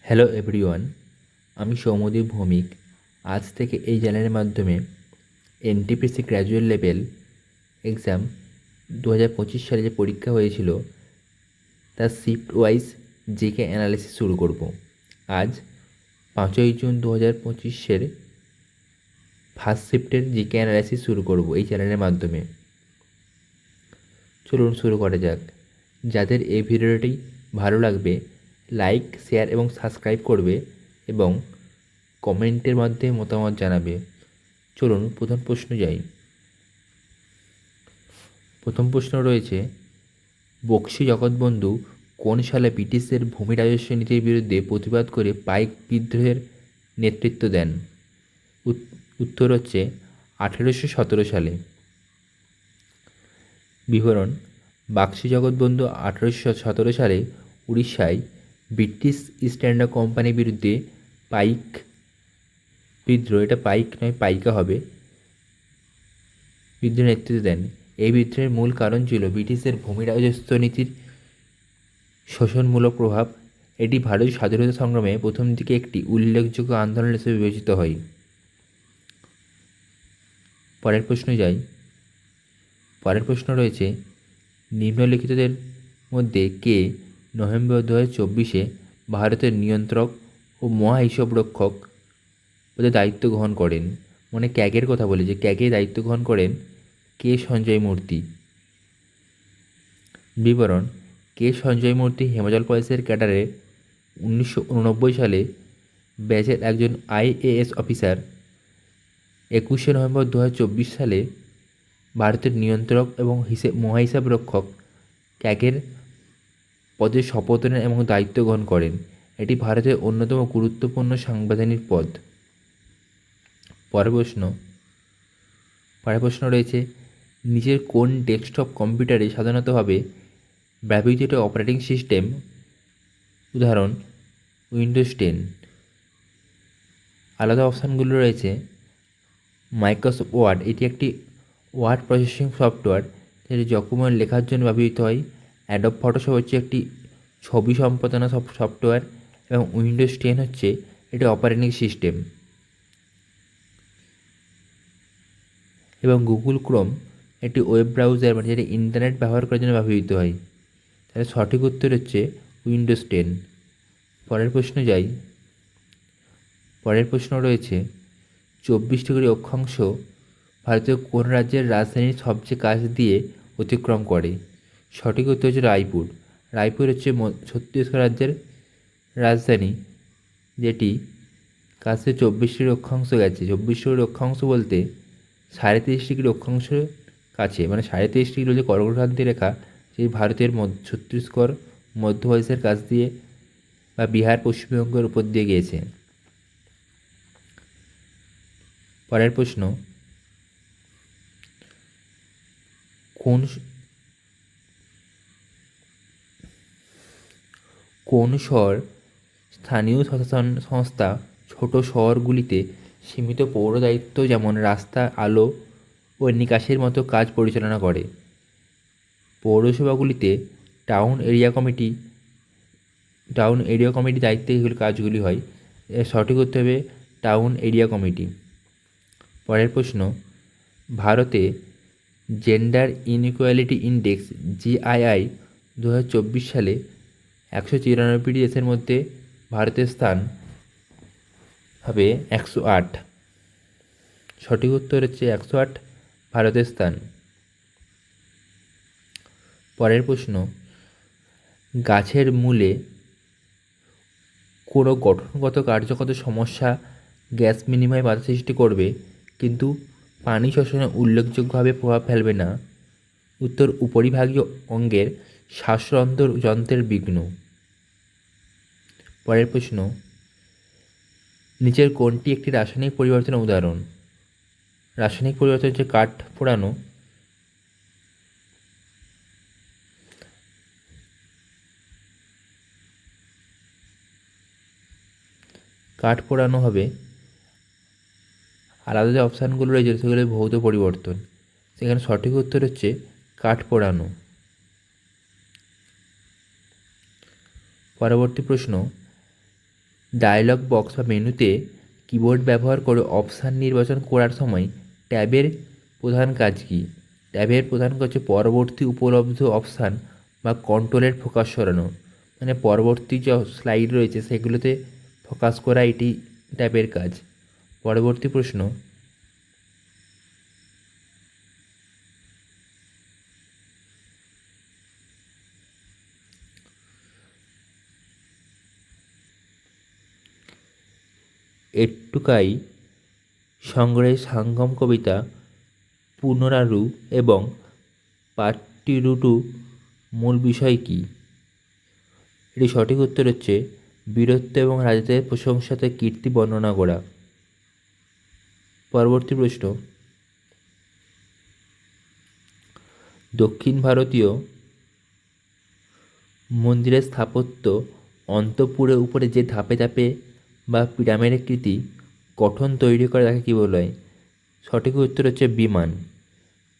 Hello everyone, আমি সৌম্যদীপ ভৌমিক। আজ থেকে এই চ্যানেলের মাধ্যমে এনটিপিসি গ্র্যাজুয়েট লেভেল এক্সাম 2025 সালে যে পরীক্ষা হয়েছিল তার শিফট ওয়াইজ জিকে অ্যানালিসিস শুরু করব। আজ 5ই জুন 2025-এর ফার্স্ট শিফটের জিকে অ্যানালিসিস শুরু করব এই চ্যানেলের মাধ্যমে। চলুন শুরু করা যাক। যাদের এই ভিডিওটি ভালো লাগবে লাইক, শেয়ার এবং সাবস্ক্রাইব করবে এবং কমেন্টের মাধ্যমে মতামত জানাবে। চলুন প্রথম প্রশ্ন যাই। প্রথম প্রশ্ন রয়েছে, বক্সি জগৎবন্ধু কোন সালে ব্রিটিশদের ভূমি রাজস্ব নীতির বিরুদ্ধে প্রতিবাদ করে পাইক বিদ্রোহের নেতৃত্ব দেন? উত্তর হচ্ছে 1817 সালে। বিবরণ: বক্সি জগৎবন্ধু 1817 সালে উড়িষ্যায় ব্রিটিশ ইস্ট ইন্ডিয়া কোম্পানির বিরুদ্ধে পাইক বিদ্রোহ, এটা পাইক নয় পাইকা হবে, বিদ্রোহের নেতৃত্ব দেন। এই বিদ্রোহের মূল কারণ ছিল ব্রিটিশদের ভূমি রাজস্ব নীতির শোষণমূলক প্রভাব। এটি ভারতীয় স্বাধীনতা সংগ্রামে প্রথম দিকে একটি উল্লেখযোগ্য আন্দোলন হিসেবে বিবেচিত হয়। পরের প্রশ্ন যাই। পরের প্রশ্ন রয়েছে, নিম্নলিখিতদের মধ্যে কে নভেম্বর 2024-এ ভারতের নিয়ন্ত্রক ও মহাহিসাবরক্ষক পদে দায়িত্ব গ্রহণ করেন? মানে ক্যাগের কথা বলেছে, ক্যাগে দায়িত্ব গ্রহণ করেন কে সঞ্জয় মূর্তি। বিবরণ: কে সঞ্জয় মূর্তি হিমাচল প্রদেশের ক্যাডারে 1989 সালে ব্যাচের একজন IAS অফিসার। 21শে নভেম্বর 2024 সালে ভারতের নিয়ন্ত্রক এবং মহাহিসাবরক্ষক ক্যাগের পদে শপথ নেন এবং দায়িত্ব গ্রহণ করেন। এটি ভারতের অন্যতম গুরুত্বপূর্ণ সাংবিধানিক পদ। পরের প্রশ্ন রয়েছে, নিজের কোন ডেস্কটপ কম্পিউটারে সাধারণতভাবে ব্যবহৃত একটি অপারেটিং সিস্টেম? উদাহরণ: উইন্ডোজ 10। আলাদা অপশানগুলো রয়েছে মাইক্রোসফট ওয়ার্ড, এটি একটি ওয়ার্ড প্রসেসিং সফটওয়্যার যেটি ডকুমেন্ট লেখার জন্য ব্যবহৃত হয়। অ্যাডোব ফটোশপ হচ্ছে একটি ছবি সম্পাদনা সফটওয়্যার এবং উইন্ডোজ 10 হচ্ছে এটি অপারেটিং সিস্টেম। এবং গুগল ক্রোম একটি ওয়েব ব্রাউজার, মানে যেটি ইন্টারনেট ব্যবহার করার জন্য ব্যবহৃত হয়। তাহলে সঠিক উত্তর হচ্ছে উইন্ডোজ 10। পরের প্রশ্ন যাই। পরের প্রশ্ন রয়েছে, 24° অক্ষাংশ ভারতের কোন রাজ্যের রাজধানীর সবচেয়ে কাছ দিয়ে অতিক্রম করে? সঠিক উত্তর হচ্ছে রায়পুর। রায়পুর হচ্ছে ছত্তিশগড় রাজ্যের রাজধানী, যেটি কাছে 24° অক্ষাংশ গেছে। 24° অক্ষাংশ বলতে 33.5° অক্ষাংশ কাছে, মানে 33.5° যে কর্কটক্রান্তি রেখা, সেই ভারতের ছত্তিশগড় মধ্যপ্রদেশের কাছ দিয়ে বা বিহার পশ্চিমবঙ্গের উপর দিয়ে গিয়েছে। পরের প্রশ্ন, কোন শহর স্থানীয় প্রশাসন সংস্থা ছোট শহরগুলিতে সীমিত পৌর দায়িত্ব যেমন রাস্তা, আলো ও নিকাশের মতো কাজ পরিচালনা করে? পৌরসভাগুলিতে টাউন এরিয়া কমিটি দায়িত্বে এগুলি কাজগুলি হয়। এর সঠিক উত্তর হবে টাউন এরিয়া কমিটি। পরের প্রশ্ন, ভারতে জেন্ডার ইনইকুয়ালিটি ইন্ডেক্স GII 2024 সালে 194টি দেশের মধ্যে ভারতের স্থান হবে 108। সঠিক উত্তর হচ্ছে 108 ভারতের স্থান। পরের প্রশ্ন, গাছের মূলে কোনো গঠনগত কার্যগত সমস্যা গ্যাস বিনিময়ে বাধা সৃষ্টি করবে কিন্তু পানি শোষণে উল্লেখযোগ্যভাবে প্রভাব ফেলবে না? উত্তর উপরিভাগীয় অঙ্গের শ্বাসযন্ত্রের বিঘ্ন। পরের প্রশ্ন, নিচের কোনটি একটি রাসায়নিক পরিবর্তনের উদাহরণ? রাসায়নিক পরিবর্তন হচ্ছে কাঠ পোড়ানো। কাঠ পোড়ানো হবে। আলাদা যে অপশানগুলো রয়েছে সেগুলো ভৌত পরিবর্তন, সেখানে সঠিক উত্তর হচ্ছে কাঠ পোড়ানো। পরবর্তী প্রশ্ন, ডায়লগ বক্স বা মেনুতে কিবোর্ড ব্যবহার করে অপশান নির্বাচন করার সময় ট্যাবের প্রধান কাজ কী? ট্যাবের প্রধান কাজ হচ্ছে পরবর্তী উপলব্ধ অপশান বা কন্ট্রোলের ফোকাস সরানো, মানে পরবর্তী যে স্লাইড রয়েছে সেগুলোতে ফোকাস করা এটি ট্যাবের কাজ। পরবর্তী প্রশ্ন, এট্টুকাই সংগ্রহের সাঙ্গম কবিতা পুনরারু এবং পাট্টিরুটু মূল বিষয় কী? এটি সঠিক উত্তর হচ্ছে বীরত্ব এবং রাজাদের প্রশংসাতে কীর্তি বর্ণনা করা। পরবর্তী প্রশ্ন, দক্ষিণ ভারতীয় মন্দিরের স্থাপত্য অন্তঃপুরের উপরে যে ধাপে ধাপে বা পিরামিডাকৃতি গঠন তৈরি করে তাকে কী বলা হয়? সঠিক উত্তর হচ্ছে বিমান।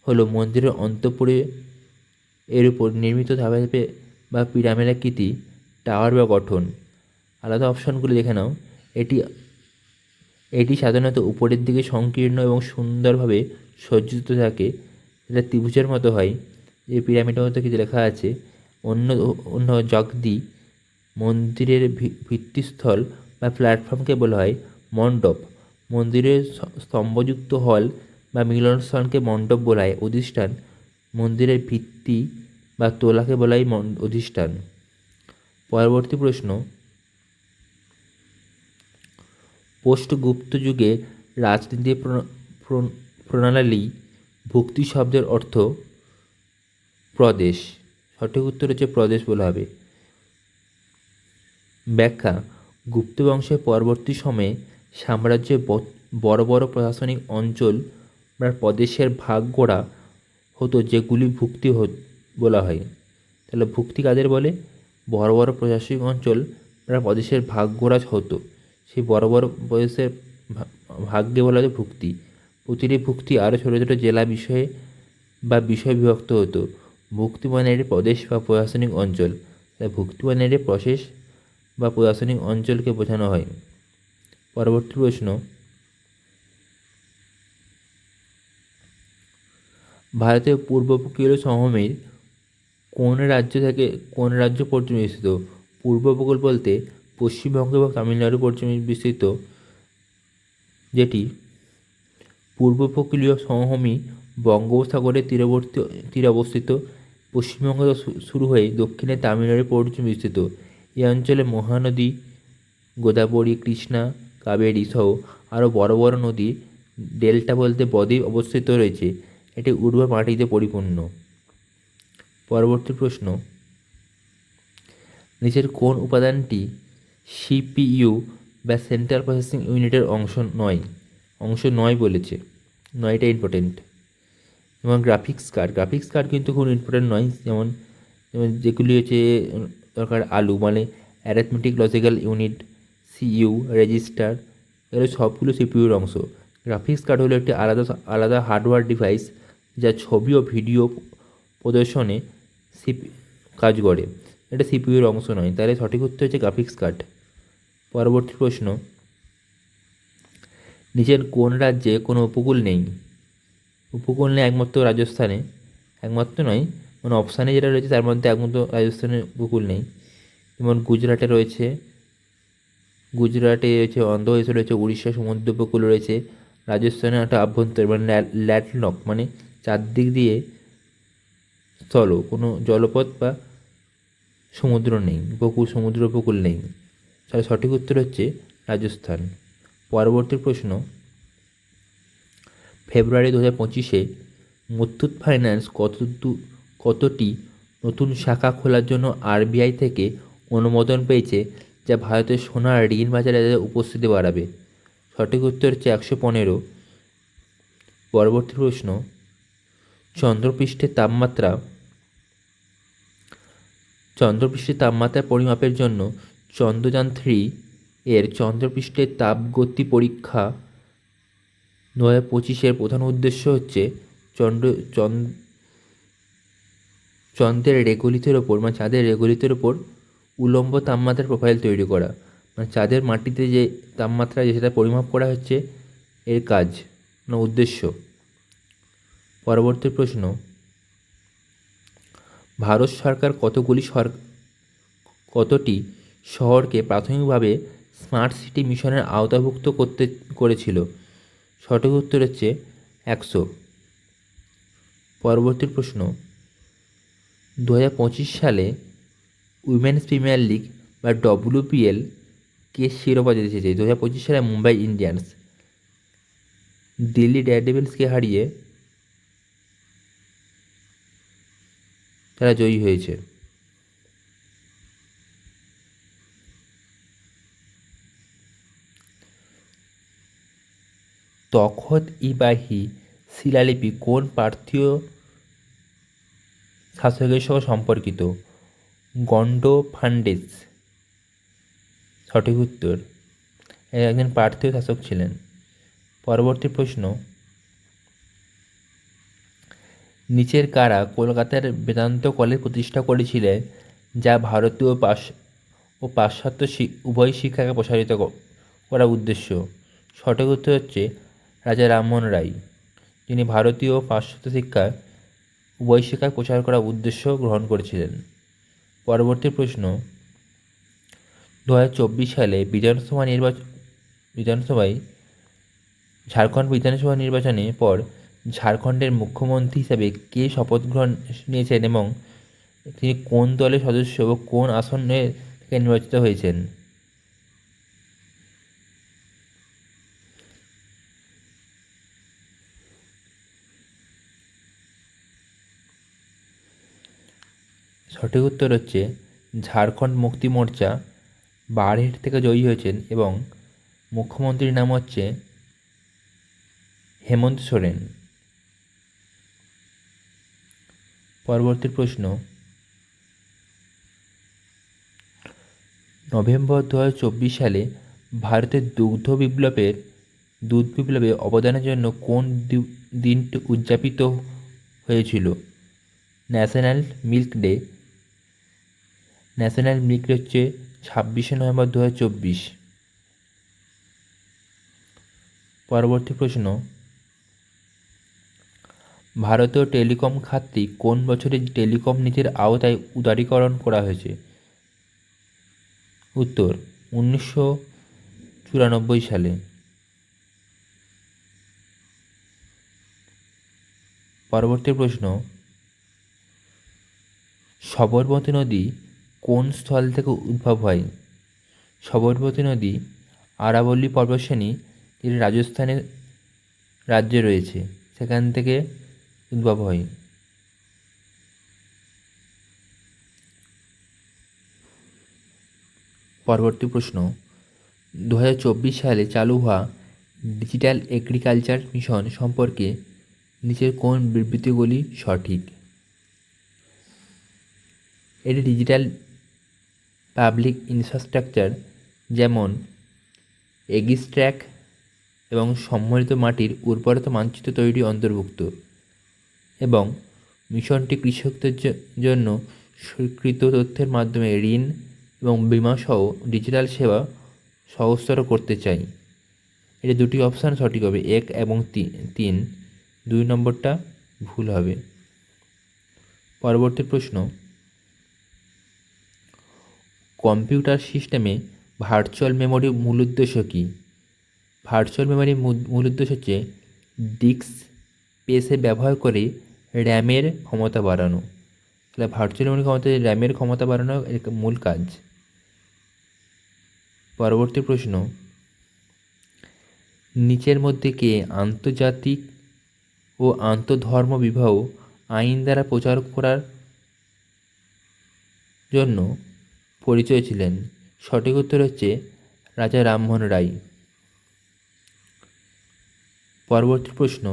হলো মন্দিরের অন্তঃপুরে এর উপর নির্মিত ধাপে ধাপে বা পিরামিডাকৃতি টাওয়ার বা গঠন। আলাদা অপশানগুলি দেখে নাও। এটি এটি সাধারণত উপরের দিকে সংকীর্ণ এবং সুন্দরভাবে সজ্জিত থাকে, এটা ত্রিভুজের মতো হয়। এই পিরামিডের মধ্যে কিছু লেখা আছে। অন্য অন্য জগদি মন্দিরের ভিত্তিস্থল বা প্ল্যাটফর্মকে বলা হয় মণ্ডপ। মন্দিরের স্তম্ভযুক্ত হল বা মিলনস্থলকে মণ্ডপ বলা হয়। অধিষ্ঠান মন্দিরের ভিত্তি বা তোলাকে বলা হয় অধিষ্ঠান। পরবর্তী প্রশ্ন, পোস্ট গুপ্ত যুগে রাজনীতির প্রণালী ভুক্তি শব্দের অর্থ প্রদেশ। সঠিক উত্তর হচ্ছে প্রদেশ বলা হবে। ব্যাখ্যা, গুপ্ত বংশের পরবর্তী সময়ে সাম্রাজ্যে বড় বড় প্রশাসনিক অঞ্চল বা প্রদেশের ভাগ করা হতো যেগুলি ভুক্তি বলা হয়। তাহলে ভুক্তি কাদের বলে? বড় বড় প্রশাসনিক অঞ্চল বা প্রদেশের ভাগ করা হতো, সেই বড় বড় প্রদেশের ভাগ্যে বলা হয় ভুক্তি। প্রতিটি ভুক্তি আরও ছোটো ছোটো জেলা বিষয়ে বা বিষয় বিভক্ত হতো। ভুক্তি মানে প্রদেশ বা প্রশাসনিক অঞ্চল, তাই ভুক্তি মানে প্রদেশ বা প্রশাসনিক অঞ্চলকে বোঝানো হয়। পরবর্তী প্রশ্ন, ভারতের পূর্ব উপকূলীয় সমভূমির কোন রাজ্য থেকে কোন রাজ্য পর্যন্ত বিস্তৃত? পূর্ব উপকূল বলতে পশ্চিমবঙ্গ এবং তামিলনাড়ু পর্যন্ত বিস্তৃত, যেটি পূর্ব উপকূলীয় সমভূমি বঙ্গোপসাগরের তীরে অবস্থিত। পশ্চিমবঙ্গ শুরু হয়ে দক্ষিণে তামিলনাড়ু পর্যন্ত বিস্তৃত। এই অঞ্চলে মহানদী গোদাবরী, কৃষ্ণা, কাবেরী সহ আরও বড় বড় নদী ডেল্টা বলতে বদ্বীপ অবস্থিত রয়েছে। এটি উর্বর মাটিতে পরিপূর্ণ। পরবর্তী প্রশ্ন, নিচের কোন উপাদানটি সিপিইউ বা সেন্ট্রাল প্রসেসিং ইউনিটের অংশ নয় বলেছে? নয়টা ইম্পর্টেন্ট। যেমন গ্রাফিক্স কার্ড কিন্তু খুব ইম্পর্টেন্ট নয়। যেমন যেগুলি হচ্ছে দরকার আলু মানে arithmetic logical unit, CU, register, এগুলো সবগুলো সিপিইউর অংশ। গ্রাফিক্স কার্ড হলো একটি আলাদা হার্ডওয়্যার ডিভাইস যা ছবি ও ভিডিও প্রদর্শনে কাজ করে। এটা সিপিইউর অংশ নয়, তাহলে সঠিক উত্তর হচ্ছে গ্রাফিক্স কার্ড। পরবর্তী প্রশ্ন, নিচের কোন রাজ্যে কোনো উপকূল নেই? উপকূল নেই একমাত্র রাজস্থানে, একমাত্র নয় মানে অপশানে যেটা রয়েছে তার মধ্যে একমাত্র রাজস্থানে উপকূল নেই। যেমন গুজরাটে রয়েছে, অন্ধ্রপ্রদেশে রয়েছে, উড়িষ্যার সমুদ্র উপকূল রয়েছে। রাজস্থানে একটা আভ্যন্তর মানে ল্যান্ডলক মানে চারদিক দিয়ে স্থল, কোনো জলপথ বা সমুদ্র নেই, সমুদ্র উপকূল নেই। তাহলে সঠিক উত্তর হচ্ছে রাজস্থান। পরবর্তী প্রশ্ন, ফেব্রুয়ারি 2025-এ মুথুট ফাইন্যান্স কতটি নতুন শাখা খোলার জন্য আরবিআই থেকে অনুমোদন পেয়েছে, যা ভারতের সোনার ঋণ বাজারে উপস্থিতি বাড়াবে? সঠিক উত্তর হচ্ছে 115। পরবর্তী প্রশ্ন, চন্দ্রপৃষ্ঠের তাপমাত্রা পরিমাপের জন্য চন্দ্রযান-3 এর চন্দ্রপৃষ্ঠের তাপগতি পরীক্ষা 2025-এর প্রধান উদ্দেশ্য হচ্ছে চন্দ্রের রেগুলিতের ওপর মানে চাঁদের রেগুলিতের ওপর উল্লম্ব তাপমাত্রার প্রোফাইল তৈরি করা। মানে চাঁদের মাটিতে যে তাপমাত্রা আছে সেটা পরিমাপ করা হচ্ছে এর কাজ, মানে উদ্দেশ্য। পরবর্তী প্রশ্ন, ভারত সরকার কতটি শহরকে প্রাথমিকভাবে স্মার্ট সিটি মিশনের আওতাভুক্ত করেছিল? সঠিক উত্তর হচ্ছে 100। পরবর্তী প্রশ্ন, 2025 সালে উইমেন্স প্রিমিয়ার লিগ বা WPL কে শিরোপা জিতেছে? 2025 সালে মুম্বাই ইন্ডিয়ান্স দিল্লি ডেয়ারডেভিলসকে হারিয়ে তারা জয়ী হয়েছে। তখত-ই-বাহি শিলালিপি কোন পার্থীয় শাসকের সঙ্গে সম্পর্কিত? গন্ডোফান্ডেস। সঠিক উত্তর, একজন পার্থীয় শাসক ছিলেন। পরবর্তী প্রশ্ন, নিচের কারা কলকাতার বেদান্ত কলেজ প্রতিষ্ঠা করেছিলেন, যা ভারতীয় ও পাশ্চাত্য উভয় শিক্ষাকে প্রসারিত করার উদ্দেশ্য? সঠিক উত্তর হচ্ছে রাজা রামমোহন রায়, যিনি ভারতীয় ও পাশ্চাত্য শিক্ষা উভয় শিক্ষায় প্রচার করার উদ্দেশ্য গ্রহণ করেছিলেন। পরবর্তী প্রশ্ন, 2024 সালে ঝাড়খণ্ড বিধানসভা নির্বাচনের পর ঝাড়খণ্ডের মুখ্যমন্ত্রী হিসাবে কে শপথ গ্রহণ নিয়েছেন এবং তিনি কোন দলের সদস্য ও কোন আসনে থেকে নির্বাচিত হয়েছেন? সঠিক উত্তর হচ্ছে ঝাড়খণ্ড মুক্তি মোর্চা বারহেট থেকে জয়ী হয়েছেন এবং মুখ্যমন্ত্রীর নাম হচ্ছে হেমন্ত সোরেন। পরবর্তী প্রশ্ন, নভেম্বর 2024 সালে ভারতের দুধ বিপ্লবে অবদানের জন্য কোন দিনটি উদযাপিত হয়েছিল? National milk day. National milk day হচ্ছে 26শে নভেম্বর 2024। পরবর্তী প্রশ্ন, ভারতীয় টেলিকম খাতটি কোন বছরে টেলিকম নীতির আওতায় উদারীকরণ করা হয়েছে? উত্তর 1994 সালে। পরবর্তী প্রশ্ন, সবরমতী নদী কোন স্থল থেকে উদ্ভব হয়? সবরমতী নদী আরাবল্লী পর্বতশ্রেণী, যেটি রাজস্থানের রাজ্যে রয়েছে, সেখান থেকে উদ্ভব হয়। পরবর্তী প্রশ্ন, 2024 সালে চালু হওয়া ডিজিটাল এগ্রিকালচার মিশন সম্পর্কে নিচের কোন বিবৃতিগুলি সঠিক? এটি ডিজিটাল পাবলিক ইনফ্রাস্ট্রাকচার যেমন এগ্রিস্ট্যাক এবং সম্মিলিত মাটির উর্বরতা মানচিত্র তৈরি অন্তর্ভুক্ত, এবং মিশনটি কৃষকদের জন্য স্বীকৃত তথ্যের মাধ্যমে ঋণ এবং বিমাসহ ডিজিটাল সেবা সহজতর করতে চাই। এটি দুটি অপশান সঠিক হবে, 1 এবং 3। 2 নম্বরটা ভুল হবে। পরবর্তী প্রশ্ন, কম্পিউটার সিস্টেমে ভার্চুয়াল মেমোরি মূল উদ্দেশ্য কী? ভার্চুয়াল মেমোরির মূল উদ্দেশ্য হচ্ছে ডিস্ক স্পেসে ব্যবহার করে র্যামের ক্ষমতা বাড়ানো। তাহলে ভার্চুয়াল মেমোরি ক্ষমতা র্যামের ক্ষমতা বাড়ানো এর মূল কাজ। পরবর্তী প্রশ্ন, নিচের মধ্যে কে আন্তর্জাতিক ও আন্তঃধর্ম বিবাহ আইন দ্বারা প্রচার করার জন্য পরিচয় ছিলেন? সঠিক উত্তর হচ্ছে রাজা রামমোহন রায়। পরবর্তী প্রশ্ন,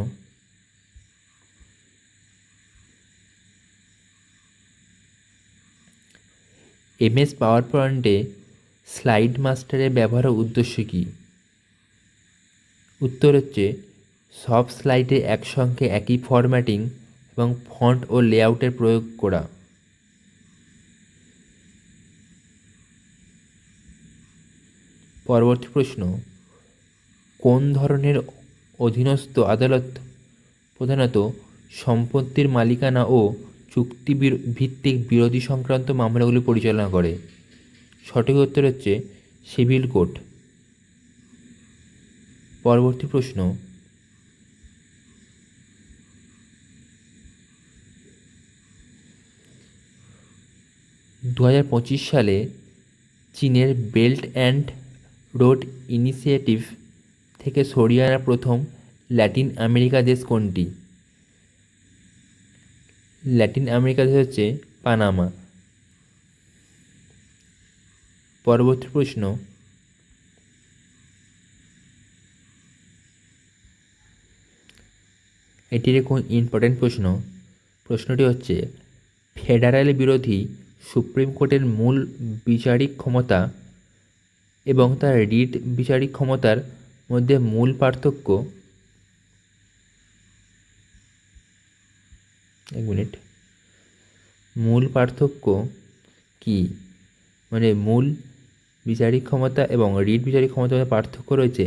MS পাওয়ার পয়েন্টে স্লাইড মাস্টারের ব্যবহারের উদ্দেশ্য কী? উত্তর হচ্ছে সব স্লাইডে একসঙ্গে একই ফরম্যাটিং এবং ফন্ট ও লেআউটের প্রয়োগ করা। পরবর্তী প্রশ্ন, কোন ধরনের অধীনস্থ আদালত প্রধানত সম্পত্তির মালিকানা ও চুক্তি ভিত্তিক বিরোধী সংক্রান্ত মামলাগুলি পরিচালনা করে? সঠিক উত্তর হচ্ছে সিভিল কোর্ট। পরবর্তী প্রশ্ন, 2025 সালে চীনের বেল্ট অ্যান্ড রোড ইনিশিয়েটিভ থেকে সরিয়ে আনা প্রথম ল্যাটিন আমেরিকা দেশ কোনটি? ল্যাটিন আমেরিকা দেশ হচ্ছে পানামা। পরবর্তী প্রশ্ন, এটির কোন ইম্পর্টেন্ট প্রশ্ন। প্রশ্নটি হচ্ছে, ফেডারেল বিরোধী সুপ্রিম কোর্টের মূল বিচারিক ক্ষমতা এবং তার রিট বিচারিক ক্ষমতার মধ্যে মূল পার্থক্য। এক মিনিট, মূল পার্থক্য কি? মানে মূল বিচারিক ক্ষমতা এবং রিট বিচারিক ক্ষমতার মধ্যে পার্থক্য রয়েছে।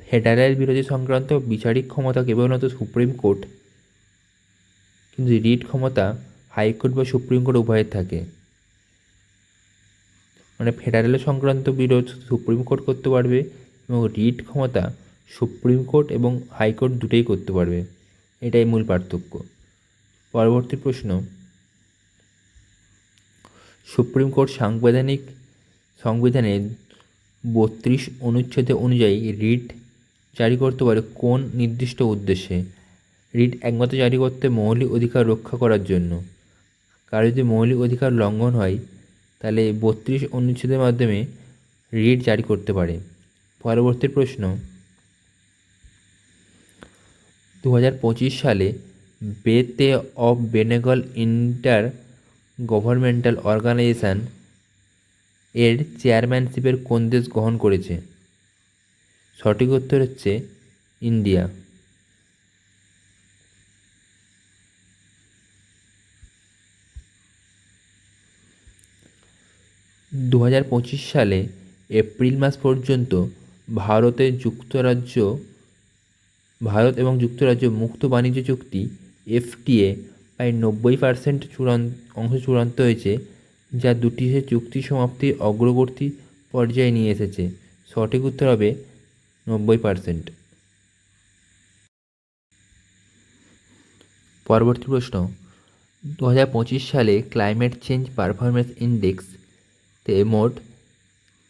ফেডারেল বিরোধী সংক্রান্ত বিচারিক ক্ষমতা কেবলমাত্র সুপ্রিম কোর্ট, কিন্তু রিট ক্ষমতা হাইকোর্ট বা সুপ্রিম কোর্ট উভয়ের থাকে। মানে ফেডারেল সংক্রান্ত বিরোধ সুপ্রিম কোর্ট করতে পারবে এবং রিট ক্ষমতা সুপ্রিম কোর্ট এবং হাইকোর্ট দুটোই করতে পারবে। এটাই মূল পার্থক্য। পরবর্তী প্রশ্ন, সুপ্রিম কোর্ট সংবিধানের 32 অনুচ্ছেদে অনুযায়ী রিট জারি করতে পারে কোন নির্দিষ্ট উদ্দেশ্যে? রিট একমাত্র জারি করতে মৌলিক অধিকার রক্ষা করার জন্য। কারো যদি মৌলিক অধিকার লঙ্ঘন হয় তাহলে 32 অনুচ্ছেদের মাধ্যমে রিট জারি করতে পারে। পরবর্তী প্রশ্ন, 2025 সালে Bay of Bengal intergovernmental organisation এর চেয়ারম্যানশিপের কোন দেশ গ্রহণ করেছে? সঠিক উত্তর হচ্ছে ইন্ডিয়া। দু সালে এপ্রিল মাস পর্যন্ত ভারত এবং যুক্তরাজ্য মুক্ত বাণিজ্য চুক্তি এফটিএ প্রায় 90% অংশ চূড়ান্ত হয়েছে, যা দুটি দেশের চুক্তি সমাপ্তির অগ্রবর্তী পর্যায়ে নিয়ে এসেছে। সঠিক উত্তর হবে 90%। পরবর্তী প্রশ্ন, 2025 সালে ক্লাইমেট চেঞ্জ পারফরমেন্স ইন্ডেক্সতে মোট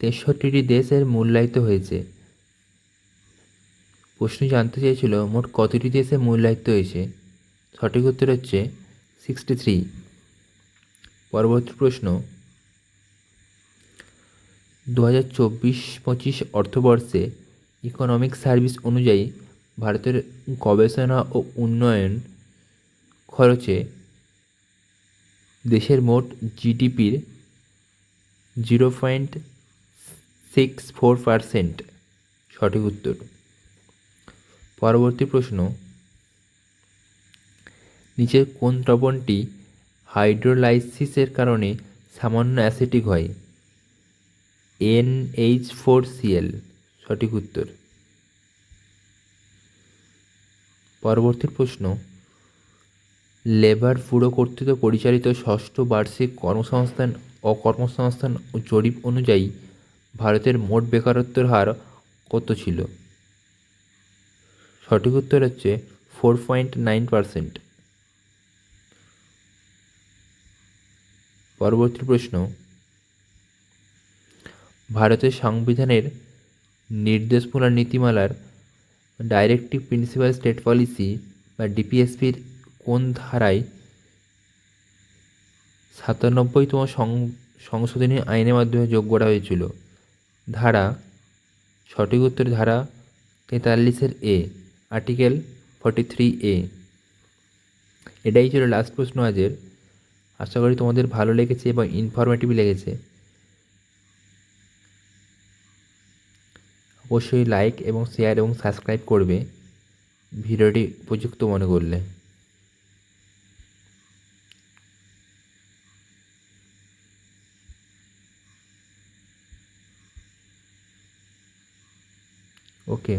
63টি দেশের মূল্যায়িত হয়েছে। প্রশ্ন জানতে চেয়েছিল মোট কতটি দেশে মূল্যায়িত হয়েছে। সঠিক উত্তর হচ্ছে 63। পরবর্তী প্রশ্ন, 2024-25 অর্থবর্ষে ইকোনমিক সার্ভিস অনুযায়ী ভারতের গবেষণা ও উন্নয়ন খরচে দেশের মোট জিডিপির 0.64%। সঠিক উত্তর। পরবর্তী প্রশ্ন, নিচের কোন দ্রবণটি হাইড্রোলাইসিসের কারণে সামান্য অ্যাসিডিক হয়? NH4Cl। সঠিক উত্তর। পরবর্তী প্রশ্ন, লেবার ব্যুরো কর্তৃক পরিচালিত ষষ্ঠ বার্ষিক কর্মসংস্থান ও জরিপ অনুযায়ী ভারতের মোট বেকারত্বের হার কত ছিল? সঠিক উত্তর হচ্ছে 4.9%। পরবর্তী প্রশ্ন, ভারতের সংবিধানের নির্দেশমূলক নীতিমালার ডাইরেক্টিভ প্রিন্সিপাল স্টেট পলিসি বা ডিপিএসপির কোন ধারায় 97তম সংশোধনী আইনের মাধ্যমে যোগ করা হয়েছিল? সঠিক উত্তর ধারা 43 আর্টিকেল 43A। এটাই ছিল লাস্ট প্রশ্ন আজের। আশা করি তোমাদের ভালো লেগেছে এবং ইনফরমেটিভ লেগেছে। অবশ্যই লাইক এবং শেয়ার এবং সাবস্ক্রাইব করবে ভিডিওটি উপযুক্ত মনে করলে। ওকে।